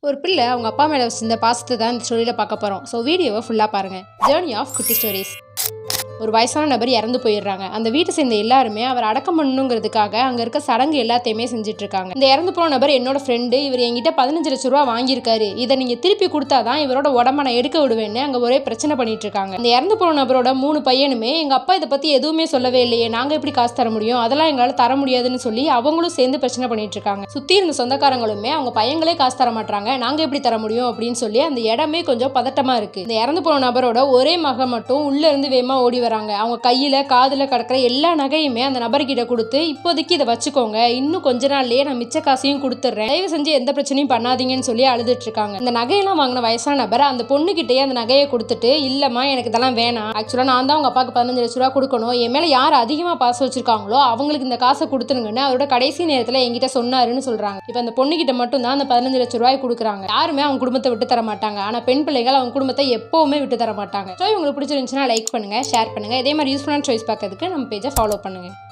ஒரு பிள்ளை அவங்க அப்பா மேலே வச்சிருந்த பாசத்தை தான் இந்த ஸ்டோரியில் பார்க்க போகிறோம். ஸோ வீடியோவை ஃபுல்லாக பாருங்கள். ஜேர்னி ஆஃப் குட்டி ஸ்டோரிஸ். ஒரு வயசான நபர் இறந்து போயிடுறாங்க. அந்த வீட்டை சேர்ந்த எல்லாருமே அவர் அடக்கம் பண்ணணுங்கிறதுக்காக அங்கே இருக்க சடங்கு எல்லாத்தையுமே செஞ்சுட்டு இருக்காங்க. இந்த இறந்து போன நபர் என்னோட ஃப்ரெண்டு, இவர் என்கிட்ட 15 லட்ச ரூபா வாங்கியிருக்காரு, இதை நீங்க திருப்பி கொடுத்தாதான் இவரோட உடம்ப நான் எடுக்க விடுவேன்னு அங்கே ஒரே பிரச்சனை பண்ணிட்டு இருக்காங்க. இந்த இறந்து போன நபரோட 3 பையனுமே எங்க அப்பா இதை பத்தி எதுவுமே சொல்லவே இல்லையே, நாங்க எப்படி காசு தர முடியும், அதெல்லாம் எங்களால் தர முடியாதுன்னு சொல்லி அவங்களும் சேர்ந்து பிரச்சனை பண்ணிட்டு இருக்காங்க. சுத்தி இருந்த சொந்தக்காரங்களுமே அவங்க பையங்களே காசு தர மாட்டாங்க, நாங்க எப்படி தர முடியும் அப்படின்னு சொல்லி அந்த இடமே கொஞ்சம் பதட்டமா இருக்கு. இந்த இறந்து போன நபரோட ஒரே மகன் மட்டும் உள்ள இருந்து வேகமா ஓடி வராங்க. அவங்க கையில காதுல கிடக்கிற எல்லா நகையுமே அந்த நபர்கிட்ட கொடுத்து, இப்போதைக்கு இதை வச்சுக்கோங்க, இன்னும் கொஞ்ச நாள்லயே நான் மிச்ச காசையும் கொடுத்துட்றேன், தயவு செஞ்சு எந்த பிரச்சனையும் பண்ணாதீங்கன்னு சொல்லி அழுதுட்டு இருக்காங்க. இந்த நகையெல்லாம் வாங்கின வயசான நபர் அந்த பொண்ணு கிட்டே அந்த நகையை கொடுத்துட்டு, இல்லம்மா எனக்கு இதெல்லாம் வேணாம், ஆக்சுவலா நான் தான் உங்க அப்பாவுக்கு 15 லட்ச ரூபா கொடுக்கணும், என் மேல யார் அதிகமா பாசம் வச்சிருக்காங்களோ அவங்களுக்கு இந்த காசை கொடுத்துருங்கன்னு அவரோட கடைசி நேரத்துல என்கிட்ட சொன்னாருன்னு சொல்றாங்க. இப்ப அந்த பொண்ணு கிட்ட மட்டும் தான் அந்த 15 லட்ச ரூபாய் கொடுக்குறாங்க. யாருமே அவங்க குடும்பத்தை விட்டு தர மாட்டாங்க. ஆனா பெண் பிள்ளைகள் அவங்க குடும்பத்தை எப்பவுமே விட்டு தர மாட்டாங்க. ஸோ உங்களுக்கு பிடிச்சிருந்துச்சுன்னா லைக் பண்ணுங்க, ஷேர் பண்ணுங்க. இதே மாதிரி யூஸ்ஃபுல்லான சாய்ஸ் பார்க்கறதுக்கு நம்ம பேஜை ஃபாலோ பண்ணுங்க.